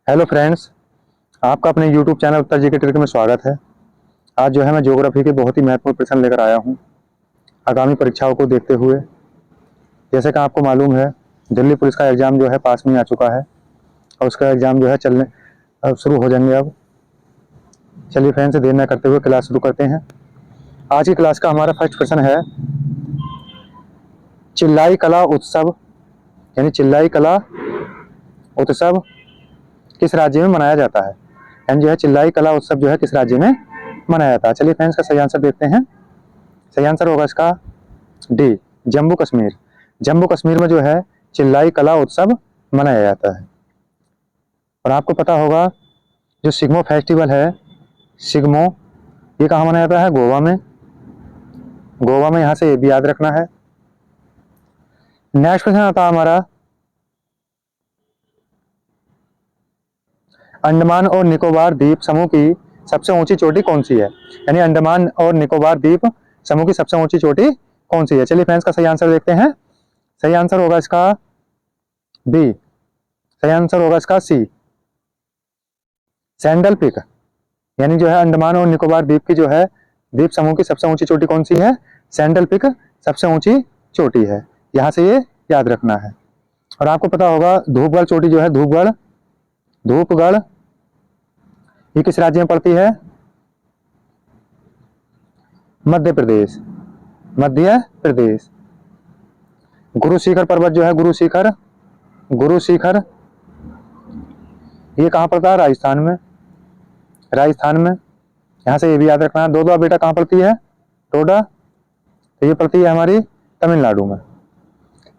Hello friends, आपका अपने YouTube channel उत्तर जी के ट्रिक में स्वागत है। आज जो है मैं ज्योग्राफी के बहुत ही महत्वपूर्ण प्रश्न लेकर आया हूं आगामी परीक्षाओं को देखते हुए। जैसे कि आपको मालूम है, दिल्ली पुलिस का एग्ज़ाम जो है पास में आ चुका है और उसका एग्ज़ाम जो है चलने अब शुरू हो जाएंगे। अब चलिए फ्रेंड्स, देर न करते हुए क्लास शुरू करते हैं। आज की क्लास का हमारा फर्स्ट प्रश्न है, चिल्लाई कला उत्सव यानी चिल्लाई कला उत्सव किस राज्य में मनाया जाता है। यानी जो है चिल्लाई कला उत्सव जो है किस राज्य में मनाया जाता है। चलिए फ्रेंड्स, का सही आंसर देखते हैं। सही आंसर होगा इसका डी, जम्मू कश्मीर। जम्मू कश्मीर में जो है चिल्लाई कला उत्सव मनाया जाता है। और आपको पता होगा, जो सिग्मो फेस्टिवल है, सिग्मो, ये कहाँ मनाया जाता है? गोवा में। गोवा में, यहाँ से ये भी याद रखना है। नेक्स्ट क्वेश्चन आता है हमारा, अंडमान और निकोबार द्वीप समूह की सबसे ऊंची चोटी कौन सी है? यानी अंडमान और निकोबार द्वीप समूह की सबसे ऊंची चोटी कौन सी है? चलिए फ्रेंड्स, का सही आंसर देखते हैं। सही आंसर होगा इसका बी, सही आंसर होगा इसका सी, सैंडल पीक। यानी जो है अंडमान और निकोबार द्वीप की जो है द्वीप समूह की सबसे ऊंची चोटी कौन सी है? सैंडल पीक सबसे ऊंची चोटी है। यहाँ से ये याद रखना है। और आपको पता होगा, धूपगढ़ चोटी जो है, धूपगढ़, धूपगढ़, ये किस राज्य में पड़ती है? मध्य प्रदेश, मध्य प्रदेश। गुरु शिखर पर्वत जो है, गुरु शिखर, गुरु शिखर, ये कहाँ पड़ता है? राजस्थान में, राजस्थान में। यहाँ से ये भी याद रखना है। डोडा बेटा कहाँ पड़ती है? डोडा, तो ये पड़ती है हमारी तमिलनाडु में।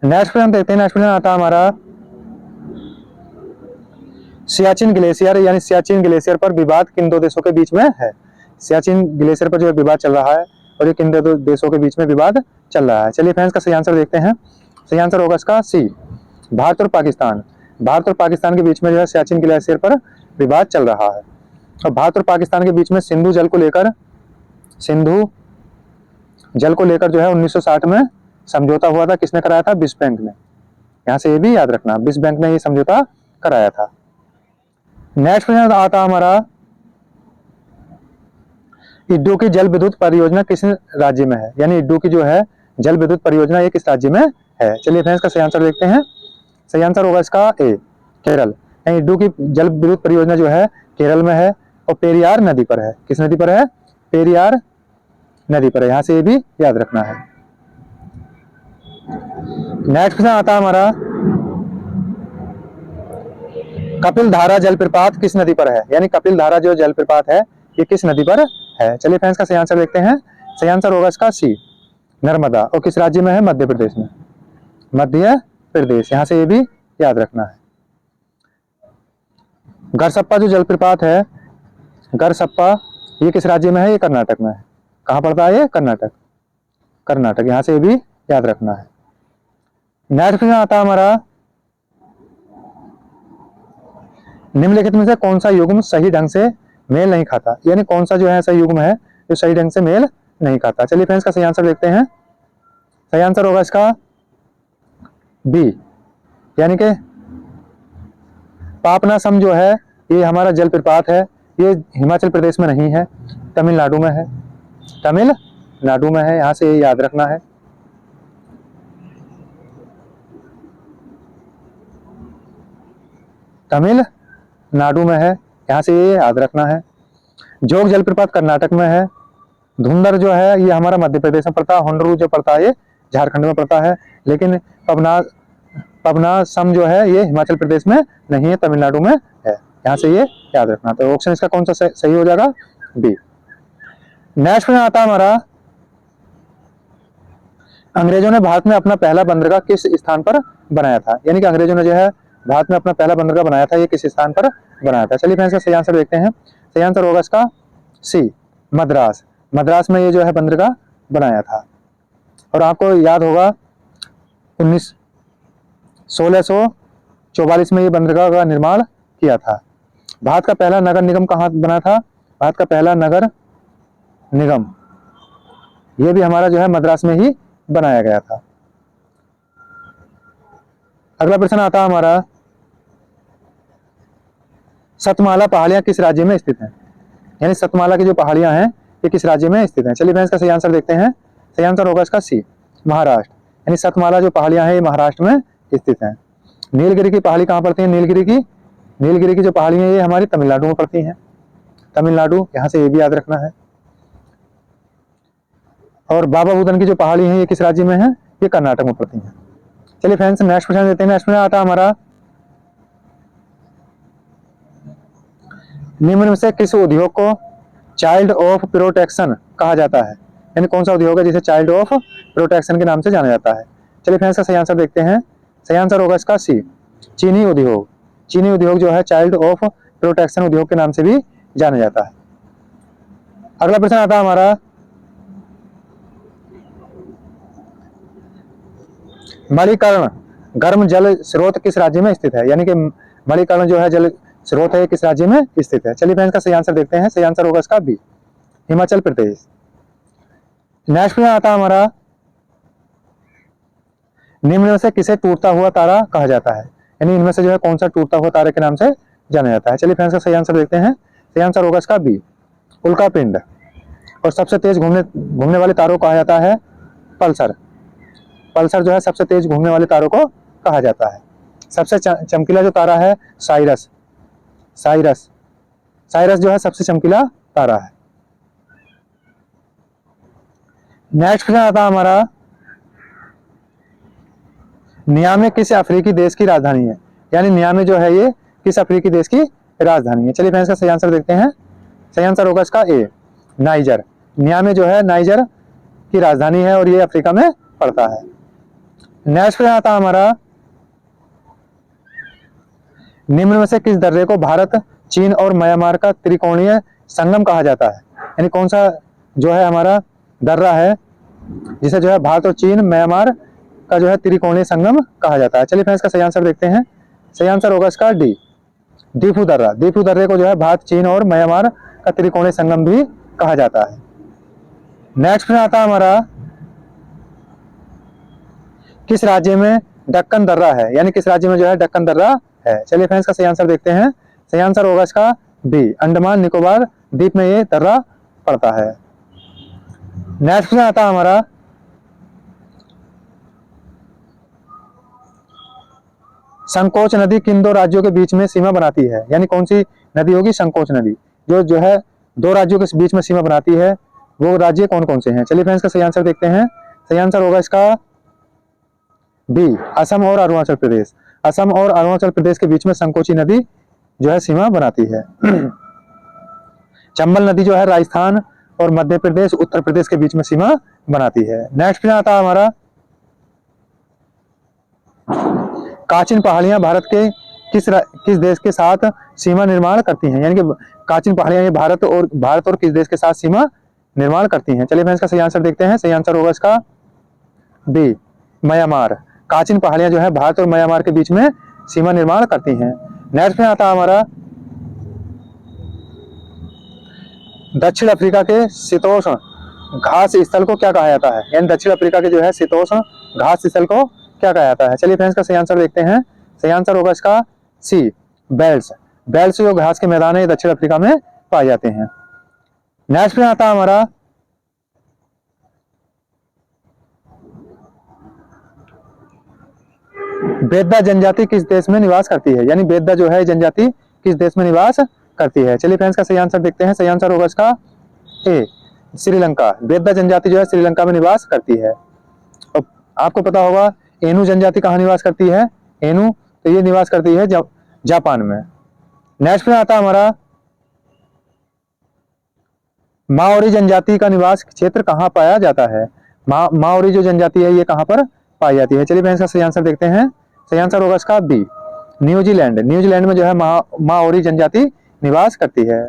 नेक्स्ट प्रश्न देखते हैं। नेक्स्ट प्रश्न आता है हमारा, सियाचिन ग्लेशियर यानी सियाचिन ग्लेशियर पर विवाद किन दो देशों के बीच में है? सियाचिन ग्लेशियर पर जो विवाद चल रहा है, और ये किन दो देशों के बीच में विवाद चल रहा है? चलिए फ्रेंड्स, का सही आंसर देखते हैं। सही आंसर होगा इसका सी, भारत और पाकिस्तान। भारत और पाकिस्तान के बीच में जो है सियाचिन ग्लेशियर पर विवाद चल रहा है। और भारत और पाकिस्तान के बीच में सिंधु जल को लेकर, सिंधु जल को लेकर जो है 1960 में समझौता हुआ था। किसने कराया था? विश्व बैंक ने। यहाँ से ये भी याद रखना, विश्व बैंक ने ये समझौता कराया था। नेक्स्ट प्रश्न आता हमारा, इड्डू की जल विद्युत परियोजना किस राज्य में है? यानी इड्डू की जो है जल विद्युत परियोजना, ये किस राज्य में है? चलिए फ्रेंड्स, का सही आंसर देखते हैं। सही आंसर होगा इसका ए, केरल। यानी इड्डू की जल विद्युत परियोजना जो है केरल में है और पेरियार नदी पर है। किस नदी पर है? पेरियार नदी पर है। यहाँ से ये भी याद रखना है। नेक्स्ट क्वेश्चन आता है हमारा, कपिल धारा जलप्रपात किस नदी पर है? यानी कपिल धारा जो जलप्रपात है, ये किस नदी पर है? चलिए फ्रेंड्स, का सही आंसर देखते हैं। सही आंसर होगा इसका सी, नर्मदा। और किस राज्य में है? मध्य प्रदेश में, मध्य प्रदेश। यहाँ से ये भी याद रखना है। गरसप्पा जो जलप्रपात है, गरसप्पा, ये किस राज्य में है? ये कर्नाटक में है। कहाँ पड़ता है ये? कर्नाटक, कर्नाटक। यहाँ से ये भी याद रखना है। नेक्स्ट क्वेश्चन आता है हमारा, निम्नलिखित में से कौन सा युग्म सही ढंग से मेल नहीं खाता? यानी कौन सा जो है ऐसा युग्म है जो सही ढंग से मेल नहीं खाता? चलिए फ्रेंड्स, का सही आंसर देखते हैं। सही आंसर होगा इसका बी, यानी कि पापनासम जो है, ये हमारा जलप्रपात है, ये हिमाचल प्रदेश में नहीं है, तमिलनाडु में है, तमिलनाडु में है। यहाँ से ये याद रखना है। तमिलनाडु में है। यहाँ से ये याद रखना है। जोग जलप्रपात कर्नाटक में है। धुंधर जो है ये हमारा मध्य प्रदेश में पड़ता है। होंडरू जो पड़ता है ये झारखंड में पड़ता है। लेकिन पबनासम जो है ये हिमाचल प्रदेश में नहीं है, तमिलनाडु में है। यहाँ से ये याद रखना। तो ऑप्शन इसका कौन सा सही हो जाएगा? बी। नेक्स्ट में आता है हमारा, अंग्रेजों ने भारत में अपना पहला बंदरगाह किस स्थान पर बनाया था? यानी कि अंग्रेजों ने जो है भारत में अपना पहला बंदरगाह बनाया था, ये किस स्थान पर बनाया था? चलिए फ्रेंड्स, इसका सही आंसर देखते हैं। सही आंसर होगा इसका सी, मद्रास। मद्रास में ये जो है बंदरगाह बनाया था। और आपको याद होगा 1644 में ये बंदरगाह का निर्माण किया था। भारत का पहला नगर निगम कहाँ बना था? भारत का पहला नगर निगम ये भी हमारा जो है मद्रास में ही बनाया गया था। अगला प्रश्न आता है हमारा, सतमाला पहाड़ियां किस राज्य में स्थित हैं? यानी सतमाला की जो पहाड़ियां हैं ये किस राज्य में स्थित हैं? चलिए फ्रेंड्स इसका सही आंसर देखते हैं। सही आंसर होगा इसका सी, महाराष्ट्र। यानी सतमाला जो पहाड़ियां हैं ये महाराष्ट्र में स्थित हैं। नीलगिरी की पहाड़ी कहाँ पड़ती है? नीलगिरी की जो पहाड़ियां ये हमारी तमिलनाडु में पड़ती हैं। तमिलनाडु, यहाँ से ये भी याद रखना है। और बाबा बुदन की जो पहाड़ी है ये किस राज्य में है? ये कर्नाटक में पड़ती है। चलिए फ्रेंड्स नेक्स्ट क्वेश्चन देते हैं। नेक्स्ट क्वेश्चन आता है हमारा, निम्न में से किस उद्योग को चाइल्ड ऑफ प्रोटेक्शन कहा जाता है? यानी कौन सा उद्योग है जिसे चाइल्ड ऑफ प्रोटेक्शन के नाम से जाना जाता है? चलिए फ्रेंड्स का सही आंसर देखते हैं। सही आंसर होगा इसका सी, चीनी उद्योग। चीनी उद्योग जो है चाइल्ड ऑफ प्रोटेक्शन उद्योग के नाम से भी जाना जाता है। अगला प्रश्न आता है हमारा, मणिकर्ण गर्म जल स्रोत किस राज्य में स्थित है? यानी कि मणिकर्ण जो है जल स्रोत है किस राज्य में स्थित है? चलिए फ्रेंड्स का सही आंसर देखते हैं। सही आंसर होगा इसका बी, हिमाचल प्रदेश। नेक्स्ट प्रश्न आता है हमारा, निम्न में से किसे टूटता हुआ तारा कहा जाता है? यानी इनमें से जो है कौन सा टूटता हुआ तारे के नाम से जाना जाता है? चलिए फ्रेंड्स का सही आंसर देखते हैं। सही आंसर होगा इसका बी, उल्का पिंड। और सबसे तेज घूमने वाले तारों को कहा जाता है पल्सर। पल्सर जो है सबसे तेज घूमने वाले तारों को कहा जाता है। सबसे चमकीला जो तारा है साइरस। साइरस जो है सबसे चमकीला तारा है। नेक्स्ट प्रश्न आता है हमारा, नियामे किस अफ्रीकी देश की राजधानी है? यानी नियामे जो है ये किस अफ्रीकी देश की राजधानी है? चलिए फ्रेंड्स का सही आंसर देखते हैं। सही आंसर होगा इसका ए, नाइजर। नियामे जो है नाइजर की राजधानी है और ये अफ्रीका में पड़ता है। नेक्स्ट प्रश्न आता है हमारा, निम्न में से किस दर्रे को भारत, चीन और म्यांमार का त्रिकोणीय संगम कहा जाता है? यानी कौन सा जो है हमारा दर्रा है जिसे जो है भारत और चीन म्यांमार का जो है त्रिकोणीय संगम कहा जाता है? चलिए फ्रेंड्स का सही आंसर देखते हैं। सही आंसर होगा इसका डी, दीफू दर्रा। दीफू दर्रे को जो है भारत, चीन और म्यांमार का त्रिकोणीय संगम भी कहा जाता है। नेक्स्ट प्रश्न आता है हमारा, किस राज्य में दक्कन दर्रा है? यानी किस राज्य में जो है दक्कन दर्रा है? चलिए फ्रेंड्स का सही आंसर देखते हैं। सही आंसर होगा इसका बी, अंडमान निकोबार द्वीप में ये दर्रा पड़ता है। नेक्स्ट प्रश्न आता है हमारा, संकोच नदी किन दो राज्यों के बीच में सीमा बनाती है? यानी कौन सी नदी होगी? संकोच नदी जो है दो राज्यों के बीच में सीमा बनाती है, वो राज्य कौन कौन से हैं? चलिए फ्रेंड्स का सही आंसर देखते हैं। सही आंसर होगा इसका बी, असम और अरुणाचल प्रदेश। असम और अरुणाचल प्रदेश के बीच में संकोची नदी जो है सीमा बनाती है। चंबल नदी जो है राजस्थान और मध्य प्रदेश, उत्तर प्रदेश के बीच में सीमा बनाती है। नेक्स्ट प्रश्न आता है हमारा, काचिन पहाड़ियां भारत के किस देश के साथ सीमा निर्माण करती हैं? यानी कि काचिन पहाड़ियां ये भारत और किस देश के साथ सीमा निर्माण करती हैं? चलिए मैं इसका सही आंसर देखते हैं। सही आंसर होगा इसका बी, म्यांमार। काचिन पहाड़ियां जो है भारत और म्यांमार के बीच में सीमा निर्माण करती हैं। नेक्स्ट में आता है हमारा, दक्षिण अफ्रीका के शीतोष्ण घास स्थल को क्या कहा जाता है? यानी दक्षिण अफ्रीका के जो है शीतोष्ण घास स्थल को क्या कहा जाता है? चलिए फ्रेंड्स का सही आंसर देखते हैं। सही आंसर होगा इसका सी, बेल्ट्स। बेल्ट्स जो घास के मैदान है दक्षिण अफ्रीका में पाए जाते हैं। नेक्स्ट में आता है हमारा, बेद्दा जनजाति किस देश में निवास करती है? यानी बेद्दा जो है जनजाति किस देश में निवास करती है? चलिए फ्रेंड्स का सही आंसर देखते हैं। सही आंसर होगा इसका ए, श्रीलंका। बेद्दा जनजाति जो है श्रीलंका में निवास करती है। और आपको पता होगा एनु जनजाति कहाँ निवास करती है? एनु तो ये निवास करती है जापान में। नेक्स्ट में आता है हमारा, माओरी जनजाति का निवास क्षेत्र कहाँ पाया जाता है? माओरी जो जनजाति है ये कहाँ पर पाई जाती है? चलिए फ्रेंड्स का सही आंसर देखते हैं। सही आंसर होगा इसका बी, न्यूजीलैंड। न्यूजीलैंड में जो है माओरी जनजाति निवास करती है।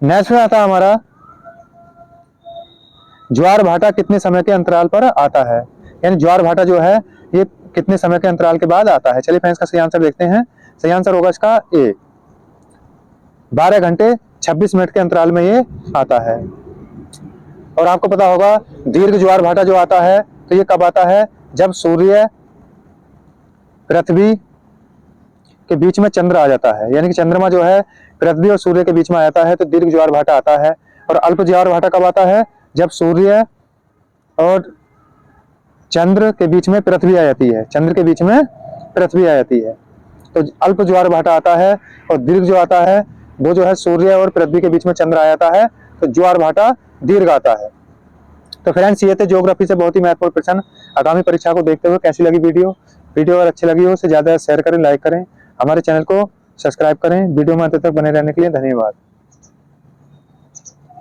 नेक्स्ट में आता है हमारा, ज्वार भाटा कितने समय के अंतराल पर आता है? यानी ज्वार भाटा जो है ये कितने समय के अंतराल के बाद आता है? चलिए फ्रेंड्स का सही आंसर देखते हैं। सही आंसर होगा इसका ए, 12 घंटे 26 मिनट के अंतराल में ये आता है। और आपको पता होगा दीर्घ ज्वार भाटा जो आता है तो ये कब आता है? जब सूर्य, पृथ्वी, के बीच में चंद्र आ जाता है, यानी कि चंद्रमा जो है पृथ्वी और सूर्य के बीच में आ जाता है, तो दीर्घ ज्वार भाटा आता है। और अल्प ज्वार भाटा कब आता है? जब सूर्य और चंद्र के बीच में पृथ्वी आ जाती है, चंद्र के बीच में पृथ्वी आ जाती है, तो अल्प ज्वार भाटा आता है। और दीर्घ जो आता है वो जो है सूर्य और पृथ्वी के बीच में चंद्र आ जाता है, तो ज्वार भाटा दीर्घ आता है। तो फ्रेंड्स, ये थे ज्योग्राफी से बहुत ही महत्वपूर्ण प्रश्न। आगामी परीक्षा को देखते हुए कैसी लगी वीडियो अगर अच्छी लगी हो उसे ज्यादा शेयर करें, लाइक करें, हमारे चैनल को सब्सक्राइब करें। वीडियो में अंत तक बने रहने के लिए धन्यवाद।